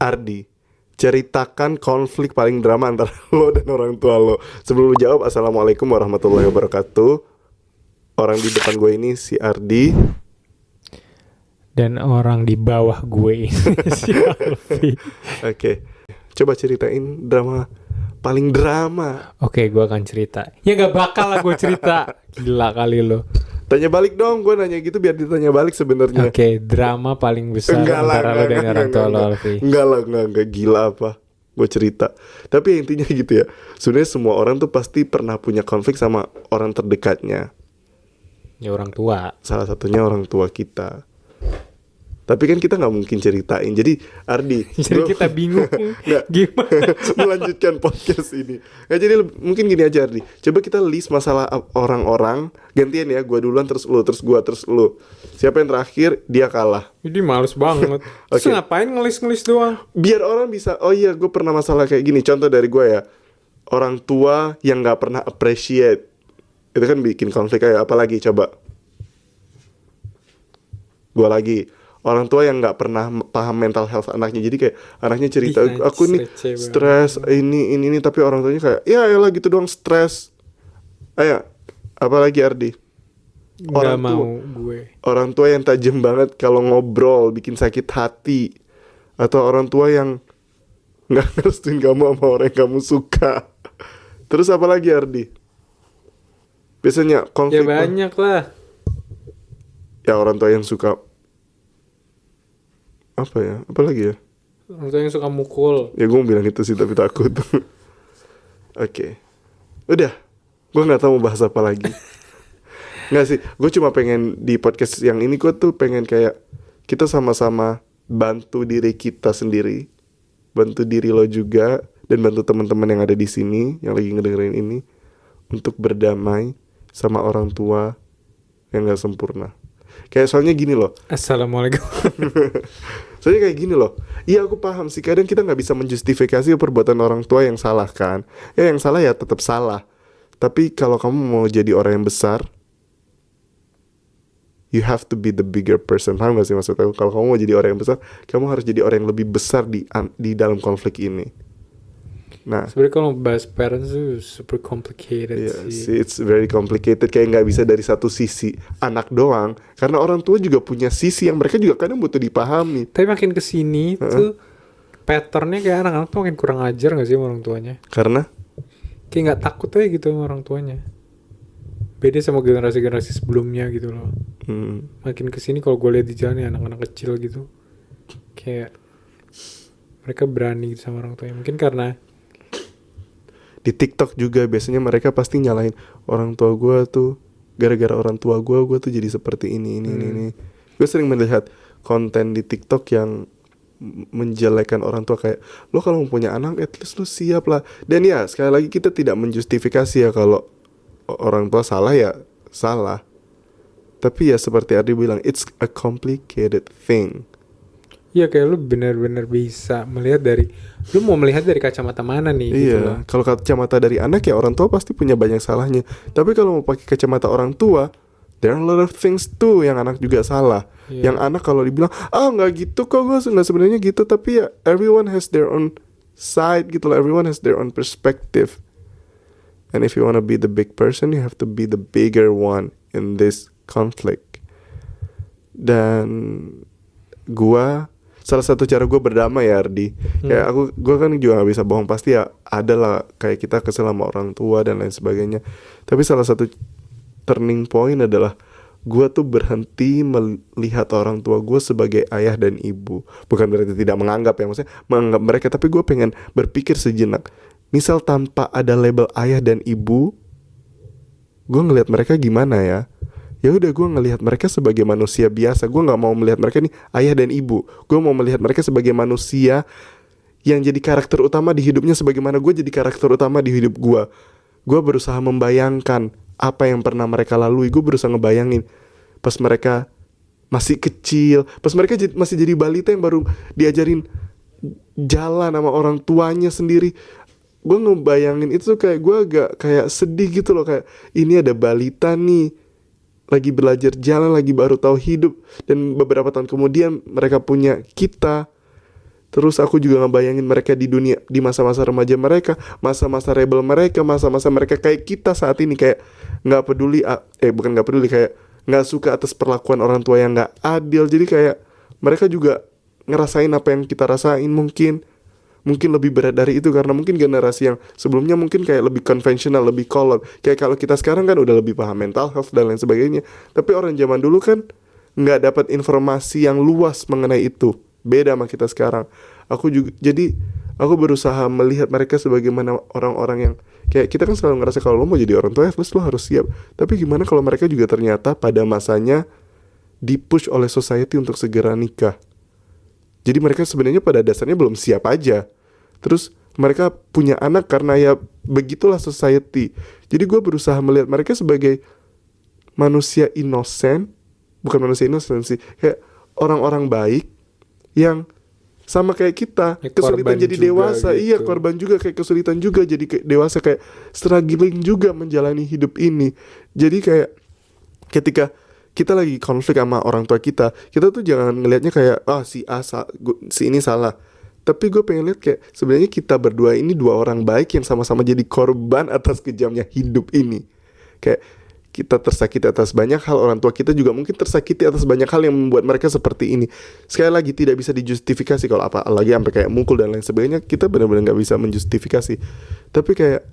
Ardi, ceritakan konflik paling drama antara lo dan orang tua lo. Sebelum lo jawab, Assalamualaikum warahmatullahi wabarakatuh. Orang di depan gue ini si Ardi. Dan orang di bawah gue ini si Alfi. Oke. Coba ceritain drama paling drama. Oke, gue akan cerita. Ya gak bakal lah gue cerita. Gila kali lo. Tanya balik dong, gue nanya gitu biar ditanya balik sebenarnya. Oke, drama paling besar antara lo dan orang tua lo, Alfi. Enggak gila apa. Gue cerita. Tapi intinya gitu ya. Sebenarnya semua orang tuh pasti pernah punya konflik sama orang terdekatnya. Ya orang tua. Salah satunya orang tua kita. Tapi kan kita nggak mungkin ceritain. Jadi Ardi, Jadi kita bingung gimana melanjutkan podcast ini. Ya, jadi mungkin gini aja Ardi. Coba kita list masalah orang-orang. Gantian ya, gue duluan terus lu, terus gue, terus lu. Siapa yang terakhir dia kalah. Jadi males banget. Terus ngapain ngelis-ngelis doang? Biar orang bisa, oh iya gue pernah masalah kayak gini. Contoh dari gue ya, orang tua yang nggak pernah appreciate. Itu kan bikin konflik kayak apa lagi coba. Gue lagi. Orang tua yang nggak pernah paham mental health anaknya, jadi kayak anaknya cerita, aku nih stres ini, tapi orang tuanya kayak, ya elah gitu doang stres. Ayo, apalagi Ardi? Orang tua yang tajam banget kalau ngobrol, bikin sakit hati, atau orang tua yang nggak ngerestuin kamu sama orang yang kamu suka. Terus apalagi Ardi? Biasanya konflik. Ya banyak lah. Ya orang tua yang suka. Apa ya? Apalagi ya? Orang tua yang suka mukul. Ya gue mau bilang itu sih tapi takut. Oke. Udah. Gue gak tahu mau bahas apa lagi. Nggak sih. Gue cuma pengen di podcast yang ini gue tuh pengen kayak kita sama-sama bantu diri kita sendiri, bantu diri lo juga, dan bantu teman-teman yang ada di sini yang lagi ngedengerin ini untuk berdamai sama orang tua yang gak sempurna. Kayak soalnya gini loh. Assalamualaikum. Soalnya kayak gini loh. Iya aku paham sih, kadang kita gak bisa menjustifikasi perbuatan orang tua yang salah kan. Ya yang salah ya tetap salah. Tapi kalau kamu mau jadi orang yang besar, you have to be the bigger person. Paham gak sih maksudnya? Kalau kamu mau jadi orang yang besar, kamu harus jadi orang yang lebih besar di dalam konflik ini. Nah, sebenarnya kalau bahas parents itu super complicated sih. It's very complicated. Kayak nggak bisa dari satu sisi anak doang. Karena orang tua juga punya sisi yang mereka juga kadang butuh dipahami. Tapi makin kesini tuh patternnya kayak anak-anak tuh makin kurang ajar nggak sih sama orang tuanya? Karena? Kayak nggak takut aja gitu sama orang tuanya. Beda sama generasi-generasi sebelumnya gitu loh. Makin kesini kalau gue lihat di jalan ya anak-anak kecil gitu, kayak mereka berani gitu sama orang tuanya. Mungkin karena di TikTok juga biasanya mereka pasti nyalahin orang tua gue tuh, gara-gara orang tua gue tuh jadi seperti ini. Gue sering melihat konten di TikTok yang menjelekan orang tua, kayak lo kalau mau punya anak at least lo siap lah. Dan ya sekali lagi kita tidak menjustifikasi ya kalau orang tua salah ya salah. Tapi ya seperti Ardi bilang, it's a complicated thing. Iya, kayak lu benar-benar bisa melihat lu mau melihat dari kacamata mana nih? Iya, gitu loh. Kalau kacamata dari anak ya orang tua pasti punya banyak salahnya. Tapi kalau mau pakai kacamata orang tua, there are a lot of things too yang anak juga salah. Yang anak kalau dibilang, nggak gitu kok, gue nggak sebenarnya gitu. Tapi ya everyone has their own side gitu loh. Everyone has their own perspective. And if you wanna be the big person, you have to be the bigger one in this conflict. Dan salah satu cara gue berdamai ya Ardi, kayak gue kan juga nggak bisa bohong, pasti ya ada lah kayak kita kesel sama orang tua dan lain sebagainya. Tapi salah satu turning point adalah gue tuh berhenti melihat orang tua gue sebagai ayah dan ibu. Bukan berarti tidak menganggap ya, maksudnya menganggap mereka, tapi gue pengen berpikir sejenak. Misal tanpa ada label ayah dan ibu, gue ngelihat mereka gimana ya? Ya udah, gue ngelihat mereka sebagai manusia biasa. Gue nggak mau melihat mereka nih ayah dan ibu. Gue mau melihat mereka sebagai manusia yang jadi karakter utama di hidupnya, sebagaimana gue jadi karakter utama di hidup gue. Gue berusaha membayangkan apa yang pernah mereka lalui. Gue berusaha ngebayangin pas mereka masih kecil, pas mereka masih jadi balita yang baru diajarin jalan sama orang tuanya sendiri. Gue ngebayangin itu kayak gue agak kayak sedih gitu loh, kayak ini ada balita nih lagi belajar jalan, lagi baru tahu hidup, dan beberapa tahun kemudian mereka punya kita. Terus aku juga ngebayangin mereka di dunia, di masa-masa remaja mereka, masa-masa rebel mereka, masa-masa mereka kayak kita saat ini, kayak nggak peduli, bukan nggak peduli, kayak nggak suka atas perlakuan orang tua yang nggak adil. Jadi kayak mereka juga ngerasain apa yang kita rasain, mungkin lebih berat dari itu, karena mungkin generasi yang sebelumnya mungkin kayak lebih konvensional, lebih kolot. Kayak kalau kita sekarang kan udah lebih paham mental health dan lain sebagainya. Tapi orang zaman dulu kan nggak dapat informasi yang luas mengenai itu. Beda sama kita sekarang. Jadi aku berusaha melihat mereka sebagaimana orang-orang yang kayak kita kan selalu ngerasa kalau lo mau jadi orang tua, at least lo harus siap. Tapi gimana kalau mereka juga ternyata pada masanya dipush oleh society untuk segera nikah. Jadi mereka sebenarnya pada dasarnya belum siap aja. Terus mereka punya anak karena ya begitulah society. Jadi gue berusaha melihat mereka sebagai manusia inosen, bukan manusia inosen sih, kayak orang-orang baik yang sama kayak kita, ya, kesulitan jadi dewasa, gitu. Iya, korban juga, kayak kesulitan juga jadi dewasa, kayak struggling juga menjalani hidup ini. Jadi kayak ketika kita lagi konflik sama orang tua kita tuh jangan ngelihatnya kayak si ini salah. Tapi gue pengen lihat kayak sebenarnya kita berdua ini dua orang baik yang sama-sama jadi korban atas kejamnya hidup ini. Kayak kita tersakiti atas banyak hal, orang tua kita juga mungkin tersakiti atas banyak hal yang membuat mereka seperti ini. Sekali lagi tidak bisa dijustifikasi kalau apa lagi sampai kayak mukul dan lain sebagainya, kita benar-benar nggak bisa menjustifikasi. Tapi kayak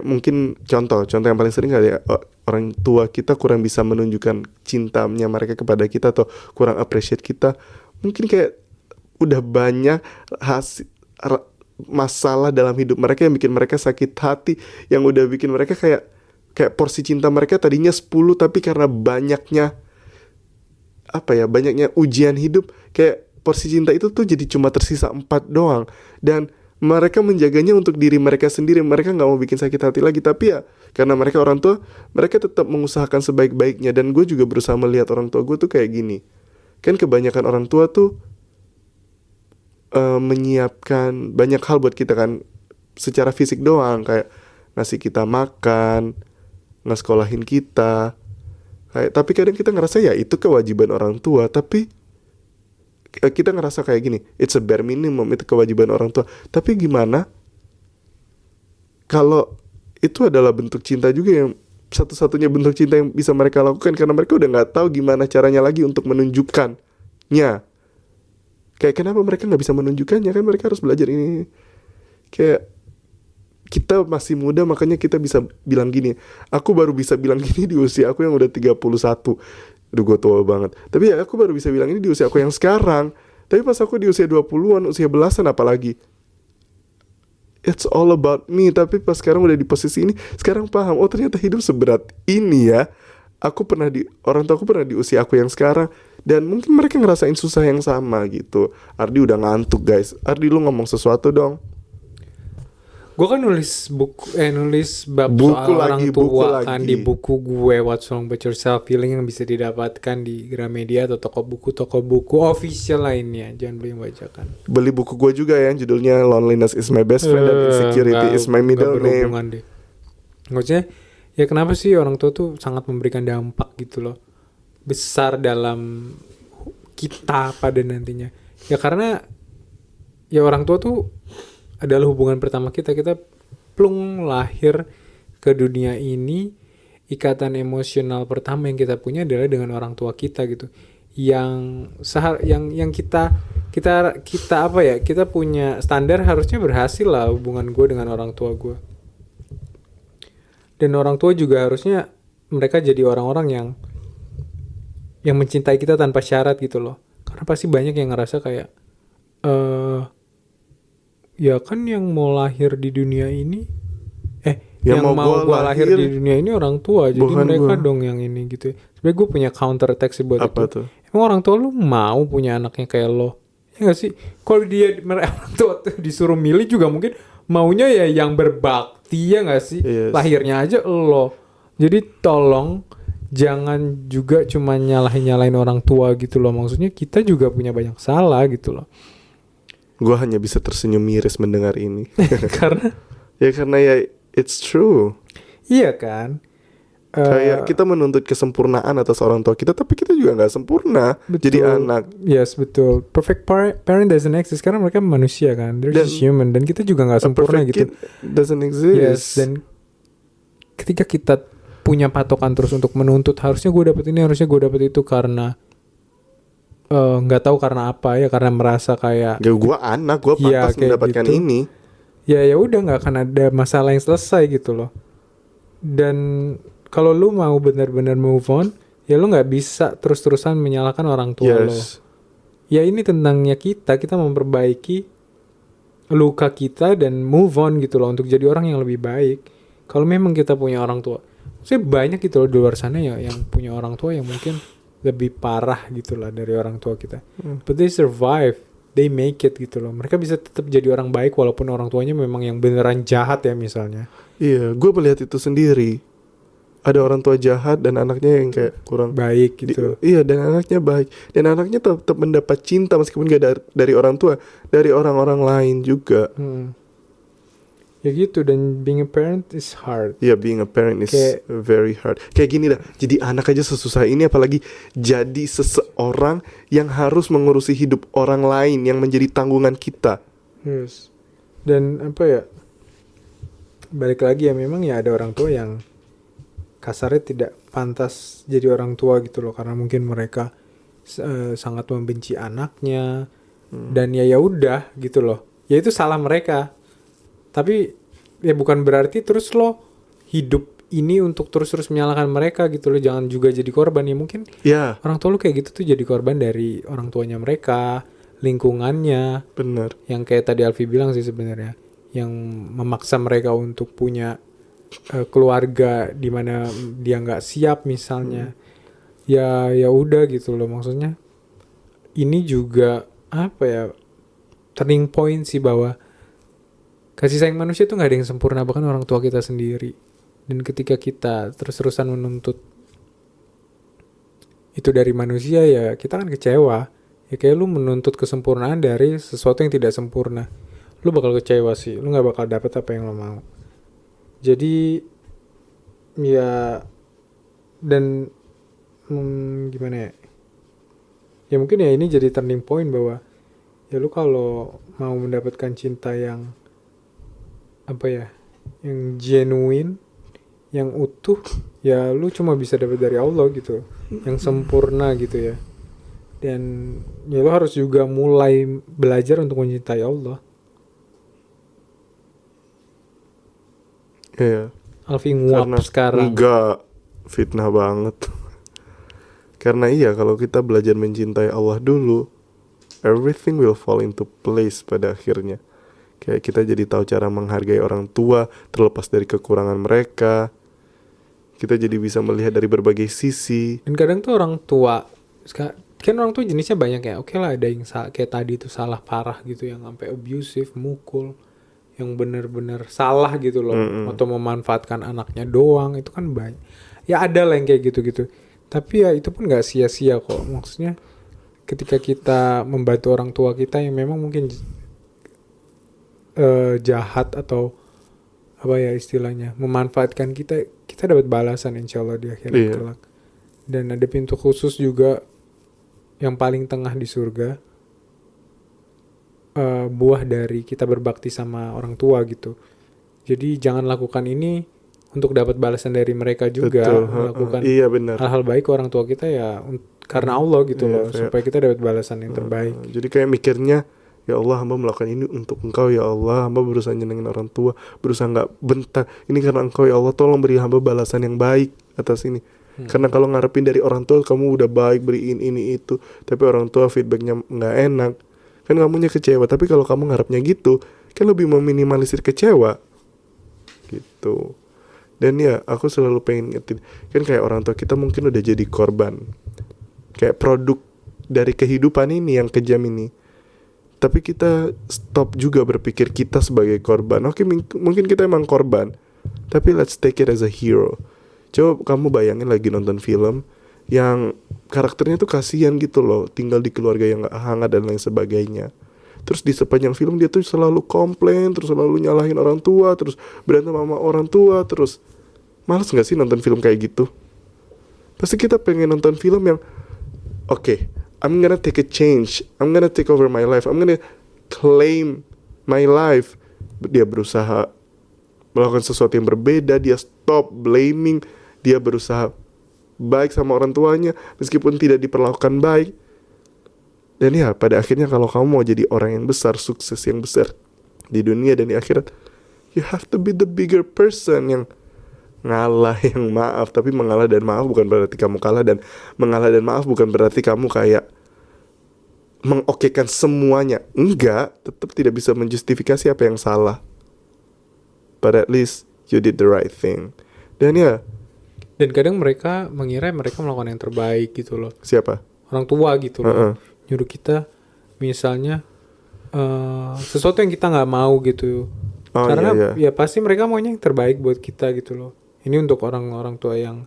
mungkin contoh yang paling sering kayak orang tua kita kurang bisa menunjukkan cintanya mereka kepada kita atau kurang appreciate kita. Mungkin kayak udah banyak masalah dalam hidup mereka yang bikin mereka sakit hati, yang udah bikin mereka kayak porsi cinta mereka tadinya 10, tapi karena banyaknya ujian hidup, kayak porsi cinta itu tuh jadi cuma tersisa 4 doang. Dan mereka menjaganya untuk diri mereka sendiri, mereka gak mau bikin sakit hati lagi. Tapi ya karena mereka orang tua, mereka tetap mengusahakan sebaik-baiknya. Dan gue juga berusaha melihat orang tua gue tuh kayak gini. Kan kebanyakan orang tua tuh menyiapkan banyak hal buat kita kan, secara fisik doang, kayak ngasih kita makan, ngesekolahin kita. Tapi kadang kita ngerasa ya itu kewajiban orang tua. Tapi kita ngerasa kayak gini, it's a bare minimum, itu kewajiban orang tua. Tapi gimana kalau itu adalah bentuk cinta juga, yang satu-satunya bentuk cinta yang bisa mereka lakukan, karena mereka udah gak tahu gimana caranya lagi untuk menunjukkannya. Kayak kenapa mereka gak bisa menunjukkannya, kan mereka harus belajar ini. Kayak kita masih muda, makanya kita bisa bilang gini. Aku baru bisa bilang gini di usia aku yang udah 31. Aduh, gue tua banget. Tapi ya aku baru bisa bilang ini di usia aku yang sekarang. Tapi pas aku di usia 20-an, usia belasan apalagi, it's all about me. Tapi pas sekarang udah di posisi ini, sekarang paham, oh ternyata hidup seberat ini ya. Orang tua aku pernah di usia aku yang sekarang, dan mungkin mereka ngerasain susah yang sama gitu. Ardi udah ngantuk guys. Ardi, lu ngomong sesuatu dong. Gue kan nulis bab soal orang tua kan di buku gue What's Wrong But Yourself Feeling, yang bisa didapatkan di Gramedia atau toko buku official lainnya. Jangan beli yang bajakan. Beli buku gue juga ya, judulnya Loneliness is My Best Friend dan Insecurity is My Middle Name. Maksudnya ya kenapa sih orang tua tuh sangat memberikan dampak gitu loh, besar dalam kita pada nantinya. Ya karena ya orang tua tuh adalah hubungan pertama kita plung lahir ke dunia ini. Ikatan emosional pertama yang kita punya adalah dengan orang tua kita gitu, yang kita apa ya, kita punya standar harusnya berhasil lah hubungan gue dengan orang tua gue. Dan orang tua juga harusnya mereka jadi orang-orang yang mencintai kita tanpa syarat gitu loh. Karena pasti banyak yang ngerasa kayak ya kan yang mau lahir di dunia ini yang mau gue lahir di dunia ini orang tua, jadi mereka dong yang ini gitu. Sebenarnya gue punya counter attack sih buat apa itu. Tuh? Emang orang tua lu mau punya anaknya kayak lo? Ya nggak sih? Kalau orang tua tuh disuruh milih juga mungkin maunya ya yang berbakti, ya nggak sih? Yes. Lahirnya aja lo. Jadi tolong jangan juga cuma nyalahin orang tua gitu loh. Maksudnya kita juga punya banyak salah gitu loh. Gue hanya bisa tersenyum miris mendengar ini. Karena ya it's true. Iya kan. Kayak kita menuntut kesempurnaan atas orang tua kita, tapi kita juga nggak sempurna jadi anak. Yes, betul. Perfect parent doesn't exist karena mereka manusia kan. They're just human, dan kita juga nggak sempurna gitu. Doesn't exist. Yes, dan ketika kita punya patokan terus untuk menuntut harusnya gue dapet ini, harusnya gue dapet itu, karena nggak tahu karena apa ya, karena merasa kayak ya gue anak, gue pantas mendapatkan gitu. Ini. Ya udah, nggak akan ada masalah yang selesai gitu loh. Dan kalau lu mau benar-benar move on, ya lu nggak bisa terus-terusan menyalahkan orang tua lo. Ya ini tentangnya kita memperbaiki luka kita dan move on gitu loh, untuk jadi orang yang lebih baik. Kalau memang kita punya orang tua, maksudnya banyak gitu loh di luar sana ya yang punya orang tua yang mungkin lebih parah gitu lah dari orang tua kita. But they survive, they make it gitu loh. Mereka bisa tetap jadi orang baik walaupun orang tuanya memang yang beneran jahat ya misalnya. Iya, gue melihat itu sendiri. Ada orang tua jahat dan anaknya yang kayak kurang baik gitu. Iya, dan anaknya baik. Dan anaknya tetap mendapat cinta meskipun gak dari orang tua, dari orang-orang lain juga. Ya gitu, dan being a parent is hard. Iya, being a parent is very hard. Kayak gini dah, jadi anak aja sesusah ini, apalagi jadi seseorang yang harus mengurusi hidup orang lain yang menjadi tanggungan kita. Yes. Dan apa ya, balik lagi ya, memang ya ada orang tua yang kasarnya tidak pantas jadi orang tua gitu loh, karena mungkin mereka sangat membenci anaknya. Dan ya udah gitu loh, ya itu salah mereka. Tapi ya bukan berarti terus lo hidup ini untuk terus menyalahkan mereka gitu loh. Jangan juga jadi korban. Ya mungkin orang tua lo kayak gitu tuh jadi korban dari orang tuanya mereka, lingkungannya. Benar. Yang kayak tadi Alfi bilang sih sebenarnya, yang memaksa mereka untuk punya keluarga di mana dia nggak siap misalnya. Ya udah gitu loh, maksudnya ini juga apa ya, turning point sih, bahwa kasih sayang manusia tuh nggak ada yang sempurna, bahkan orang tua kita sendiri. Dan ketika kita terus-terusan menuntut itu dari manusia, ya kita kan kecewa. Ya kayak lu menuntut kesempurnaan dari sesuatu yang tidak sempurna, lu bakal kecewa sih, lu nggak bakal dapet apa yang lo mau. Jadi ya, dan gimana ya, ya mungkin ya ini jadi turning point bahwa ya lu kalau mau mendapatkan cinta yang apa ya, yang genuine, yang utuh, ya lu cuma bisa dapat dari Allah gitu, yang sempurna gitu ya. Dan ya lu harus juga mulai belajar untuk mencintai Allah. Iya. Alfi nguap sekarang. Enggak, fitnah banget. Karena iya, kalau kita belajar mencintai Allah dulu, everything will fall into place pada akhirnya. Kayak kita jadi tahu cara menghargai orang tua terlepas dari kekurangan mereka. Kita jadi bisa melihat dari berbagai sisi. Dan kadang tuh orang tua, kan orang tua jenisnya banyak ya. Oke lah, ada yang kayak tadi tuh salah parah gitu, yang sampai abusive, mukul, yang benar-benar salah gitu loh, atau memanfaatkan anaknya doang, itu kan banyak. Ya ada lah yang kayak gitu-gitu. Tapi ya itu pun nggak sia-sia kok. Maksudnya ketika kita membantu orang tua kita yang memang mungkin jahat atau apa ya istilahnya, memanfaatkan kita dapat balasan insyaallah di akhirat kelak. Dan ada pintu khusus juga yang paling tengah di surga, buah dari kita berbakti sama orang tua gitu. Jadi jangan lakukan ini untuk dapat balasan dari mereka juga. Betul. Lakukan hal-hal baik ke orang tua kita ya karena Allah gitu loh, supaya kita dapat balasan yang terbaik. Jadi kayak mikirnya, ya Allah, hamba melakukan ini untuk Engkau ya Allah, hamba berusaha nyenengin orang tua, berusaha nggak bentak, ini karena Engkau ya Allah, tolong beri hamba balasan yang baik atas ini. Karena kalau ngarepin dari orang tua, kamu udah baik beriin ini itu, tapi orang tua feedbacknya nggak enak, kan kamunya kecewa. Tapi kalau kamu ngarepnya gitu, kan lebih meminimalisir kecewa gitu. Dan ya aku selalu pengen ngetin, kan kayak orang tua kita mungkin udah jadi korban, kayak produk dari kehidupan ini yang kejam ini. Tapi kita stop juga berpikir kita sebagai korban. Oke, mungkin kita emang korban, tapi let's take it as a hero. Coba kamu bayangin lagi nonton film yang karakternya tuh kasihan gitu loh, tinggal di keluarga yang gak hangat dan lain sebagainya. Terus di sepanjang film dia tuh selalu komplain, terus selalu nyalahin orang tua, terus berantem sama orang tua, terus Males gak sih nonton film kayak gitu? Pasti kita pengen nonton film yang okay, I'm gonna take a change, I'm gonna take over my life, I'm gonna claim my life. Dia berusaha melakukan sesuatu yang berbeda, dia stop blaming, dia berusaha baik sama orang tuanya meskipun tidak diperlakukan baik. Dan ya pada akhirnya kalau kamu mau jadi orang yang besar, sukses yang besar di dunia dan di akhirat, you have to be the bigger person yang ngalah, yang maaf. Tapi mengalah dan maaf bukan berarti kamu kalah, dan mengalah dan maaf bukan berarti kamu kayak mengokekan semuanya. Enggak, tetap tidak bisa menjustifikasi apa yang salah. But at least you did the right thing. Dan ya, Dan kadang mereka mengira mereka melakukan yang terbaik gitu loh. siapa? Orang tua gitu loh. Nyuruh kita misalnya sesuatu yang kita nggak mau gitu. Karena ya pasti mereka maunya yang terbaik buat kita gitu loh. Ini untuk orang-orang tua yang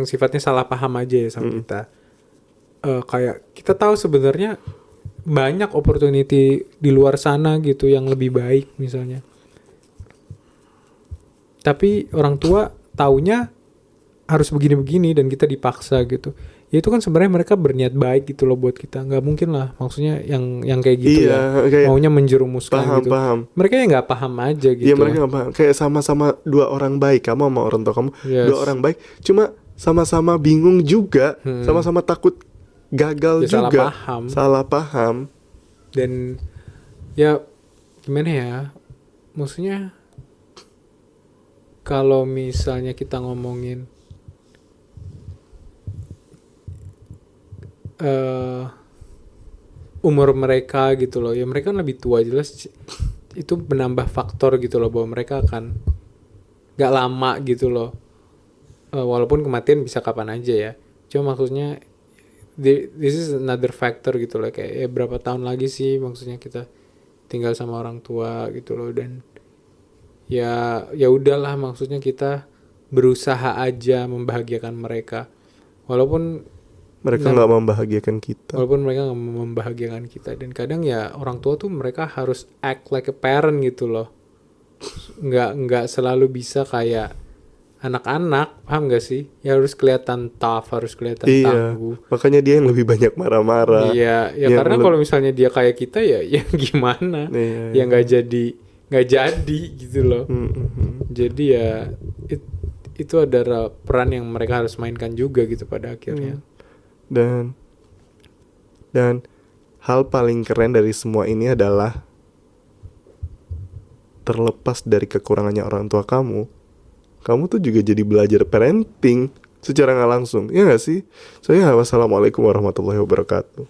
sifatnya salah paham aja ya sama kita. Kayak kita tahu sebenarnya banyak opportunity di luar sana gitu yang lebih baik misalnya. Tapi orang tua taunya harus begini-begini dan kita dipaksa gitu. Ya itu kan sebenarnya mereka berniat baik gitu loh buat kita. Nggak mungkin lah, maksudnya yang kayak gitu kayak maunya menjerumuskan gitu. Paham. Mereka ya nggak paham aja gitu. Iya, mereka nggak paham. Kayak sama-sama dua orang baik, kamu sama orang tua kamu, dua orang baik, cuma sama-sama bingung juga, sama-sama takut gagal ya, juga, salah paham. Salah paham. Dan ya gimana ya, maksudnya kalau misalnya kita ngomongin umur mereka gitu loh, ya mereka kan lebih tua, jelas itu menambah faktor gitu loh bahwa mereka akan gak lama gitu loh, walaupun kematian bisa kapan aja ya, cuma maksudnya this is another factor gitu loh, kayak ya berapa tahun lagi sih maksudnya kita tinggal sama orang tua gitu loh. Dan ya udahlah, maksudnya kita berusaha aja membahagiakan mereka walaupun mereka nggak membahagiakan kita. Walaupun mereka nggak membahagiakan kita. Dan kadang ya orang tua tuh mereka harus act like a parent gitu loh. Nggak selalu bisa kayak anak-anak, paham gak sih? Ya harus kelihatan tough, harus kelihatan tangguh. Makanya dia yang lebih banyak marah-marah. Iya, ya karena kalau misalnya dia kayak kita ya gimana? Ya nggak jadi gitu loh. Jadi ya itu adalah peran yang mereka harus mainkan juga gitu pada akhirnya. Dan hal paling keren dari semua ini adalah terlepas dari kekurangannya orang tua kamu tuh juga jadi belajar parenting secara nggak langsung, ya nggak sih? So ya, wassalamualaikum warahmatullahi wabarakatuh.